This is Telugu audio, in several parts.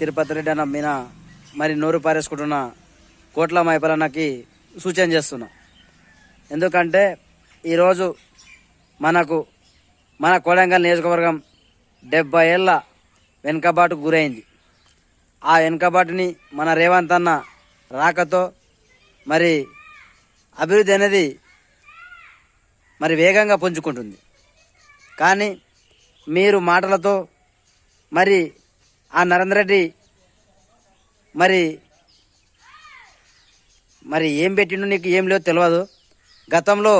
తిరుపతి రెడ్డి అన్న మీద మరి నోరు పారేసుకుంటున్న కోట్ల మైపలన్నకి సూచన చేస్తున్నా. ఎందుకంటే ఈరోజు మన కొడంగల్ నియోజకవర్గం 70 ఏళ్ళ వెనుకబాటుకు గురైంది. ఆ వెనుకబాటుని మన రేవంత్ అన్న రాకతో మరి అభివృద్ధి అనేది మరి వేగంగా పుంజుకుంటుంది. కానీ మీరు మాటలతో మరి ఆ నరేంద్ర రెడ్డి మరి ఏం పెట్టిండు నీకు ఏం లేదో తెలియదు. గతంలో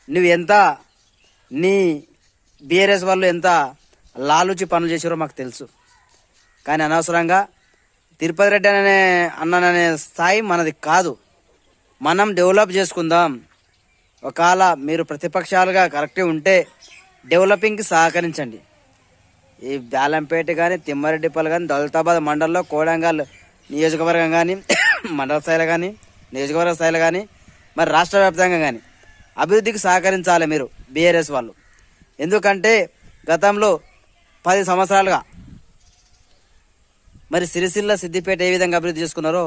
నువ్వు ఎంత నీ బీఆర్ఎస్ వాళ్ళు ఎంత లాలుచి పనులు చేసారో మాకు తెలుసు. కానీ అనవసరంగా తిరుపతి రెడ్డి అన్ననే స్థాయి మనది కాదు. మనం డెవలప్ చేసుకుందాం. ఒకవేళ మీరు ప్రతిపక్షాలుగా కరెక్ట్గా ఉంటే డెవలపింగ్కి సహకరించండి. ఈ బ్యాలంపేట కానీ తిమ్మారెడ్డిపల్లి కానీ దౌలతాబాద్ మండలంలో కోడంగల్ నియోజకవర్గం కానీ మండల స్థాయిలో కానీ నియోజకవర్గ స్థాయిలో కానీ మరి రాష్ట్ర వ్యాప్తంగా కానీ అభివృద్ధికి సహకరించాలి మీరు బీఆర్ఎస్ వాళ్ళు. ఎందుకంటే గతంలో 10 సంవత్సరాలుగా మరి సిరిసిల్ల సిద్దిపేట ఏ విధంగా అభివృద్ధి చేసుకున్నారో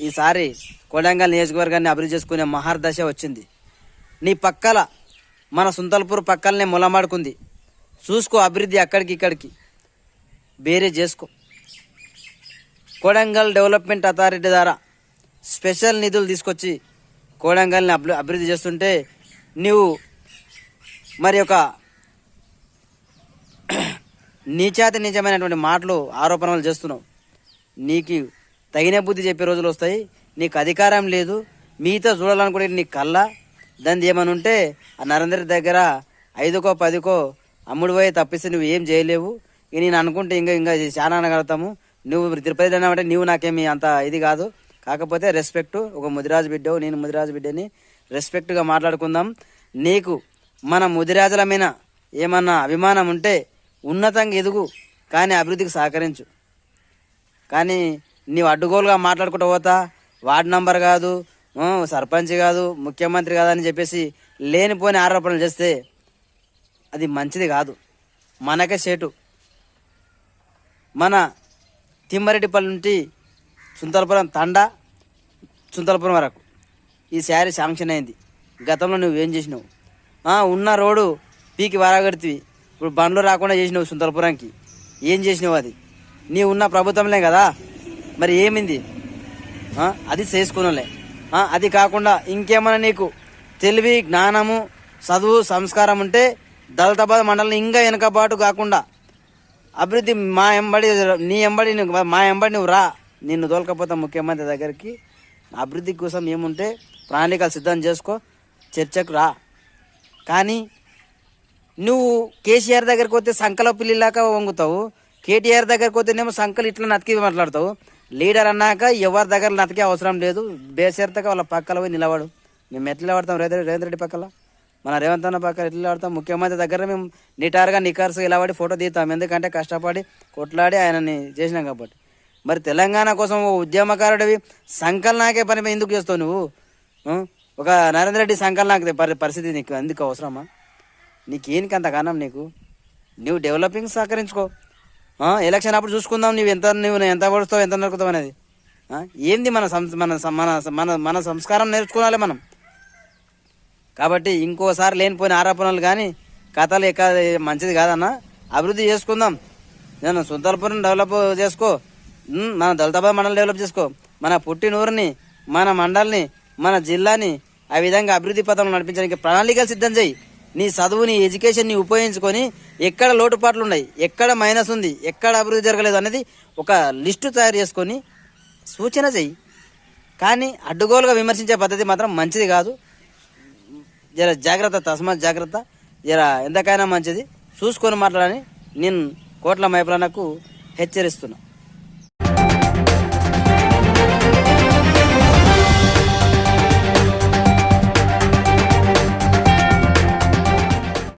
ఈసారి కొడంగల్ నియోజకవర్గాన్ని అభివృద్ధి చేసుకునే మహర్దశ వచ్చింది. నీ పక్కల మన సుంతల్పూర్ పక్కలనే మొలమాడుకుంది. చూసుకో అభివృద్ధి అక్కడికి ఇక్కడికి వేరే చేసుకో. కొడంగల్ డెవలప్మెంట్ అథారిటీ ద్వారా స్పెషల్ నిధులు తీసుకొచ్చి కోడంగల్ని అభివృద్ధి చేస్తుంటే నువ్వు మరి ఒక నీచమైనటువంటి మాటలు ఆరోపణలు చేస్తున్నావు. నీకు తగిన బుద్ధి చెప్పే రోజులు వస్తాయి. నీకు అధికారం లేదు, మీతో చూడాలనుకునే నీ కళ్ళ దాన్ని ఏమని ఉంటే ఆ నరేంద్ర దగ్గర 5కో 10కో అమ్ముడు పోయి తప్పిస్తే నువ్వు ఏం చేయలేవు. ఇక నేను అనుకుంటే ఇంకా చాలా అనగలుగుతాము. నువ్వు తిరుపతి అన్నావంటే నువ్వు నాకేమి అంత ఇది కాదు. కాకపోతే రెస్పెక్ట్, ఒక ముదిరాజు బిడ్డవు, నేను ముదిరాజు బిడ్డని, రెస్పెక్ట్గా మాట్లాడుకుందాం. నీకు మన ముదిరాజుల మీద ఏమన్నా అభిమానం ఉంటే ఉన్నతంగా ఎదుగు, కానీ అభివృద్ధికి సహకరించు. కానీ నీవు అడ్డుగోలుగా మాట్లాడుకుంటూ పోతా వార్డు నంబర్ కాదు, సర్పంచ్ కాదు, ముఖ్యమంత్రి కాదు అని చెప్పేసి లేనిపోని ఆరోపణలు చేస్తే అది మంచిది కాదు. మనకే సేటు. మన తిమ్మారెడ్డిపల్లి నుండి సుంతలపురం సుంతలపురం వరకు ఈ శారీ శాంక్షన్ అయింది. గతంలో నువ్వేం చేసినావు? ఉన్న రోడ్డు పీకి వారాగడితివి, ఇప్పుడు బండ్లు రాకుండా చేసినావు. సుంతలపురానికి ఏం చేసినావు? అది నీ ఉన్న ప్రభుత్వంలే కదా, మరి ఏమింది? అది చేసుకున్నలే. అది కాకుండా ఇంకేమైనా నీకు తెలివి, జ్ఞానము, చదువు, సంస్కారం ఉంటే దళితాబాద్ మండలం ఇంకా వెనకబాటు కాకుండా అభివృద్ధి మా ఎంబడి నువ్వు రా. నిన్ను తోలకపోతే ముఖ్యమంత్రి దగ్గరికి అభివృద్ధి కోసం ఏముంటే ప్రణాళికలు సిద్ధం చేసుకో, చర్చకు రా. కానీ నువ్వు కేసీఆర్ దగ్గరికి పోతే సంకల పిల్లిలాగా వంగుతావు, కేటీఆర్ దగ్గరికి పోతేనేమో సంకలు ఇట్లా నతికి మాట్లాడతావు. లీడర్ అన్నాక ఎవరి దగ్గర నతికే అవసరం లేదు. బేసరితగా వాళ్ళ పక్కల పోయి నిలబడు. మేము ఎట్లా నిలబడతాం? రేవంత్ రెడ్డి పక్కల, మన రేవంత్ అన్న పక్కన ఎట్లా నిలబడతాం? ముఖ్యమంత్రి దగ్గర మేము నిటారుగా నికార్సుగా నిలబడి ఫోటో తీస్తాం. ఎందుకంటే కష్టపడి కొట్లాడి ఆయనని చేసినాం కాబట్టి. మరి తెలంగాణ కోసం ఉద్యమకారుడివి సంకల్ నాకే పని ఎందుకు చేస్తావు నువ్వు? ఒక నరేంద్ర రెడ్డి సంకల్ నాకే పరిస్థితి నీకు ఎందుకు అవసరమా? నీకేనికి అంత కారణం? నువ్వు డెవలపింగ్ సహకరించుకో. ఎలక్షన్ అప్పుడు చూసుకుందాం నువ్వు ఎంత పడుస్తావు, ఎంత నరుకుతావు అనేది. ఏంది మన సంస్కారం నేర్చుకోవాలి మనం. కాబట్టి ఇంకోసారి లేనిపోయిన ఆరోపణలు కానీ కథలు మంచిది కాదన్న. అభివృద్ధి చేసుకుందాం. నేను సుంతలపురం డెవలప్ చేసుకో, మన దళితాబాద్ మండలం డెవలప్ చేసుకో, మన పుట్టినూరుని, మన మండల్ని, మన జిల్లాని ఆ విధంగా అభివృద్ధి పథంలో నడిపించడానికి ప్రణాళికలు సిద్ధం చేయి. నీ చదువు, నీ ఎడ్యుకేషన్ని ఉపయోగించుకొని ఎక్కడ లోటుపాట్లు ఉన్నాయి, ఎక్కడ మైనస్ ఉంది, ఎక్కడ అభివృద్ధి జరగలేదు అనేది ఒక లిస్టు తయారు చేసుకొని సూచన చెయ్యి. కానీ అడ్డుగోలుగా విమర్శించే పద్ధతి మాత్రం మంచిది కాదు. జర జాగ్రత్త, తస్మాత్ జాగ్రత్త. జర ఎంతకైనా మంచిది చూసుకొని మాట్లాడని నేను కోట్ల మైపలన్నకు హెచ్చరిస్తున్నా.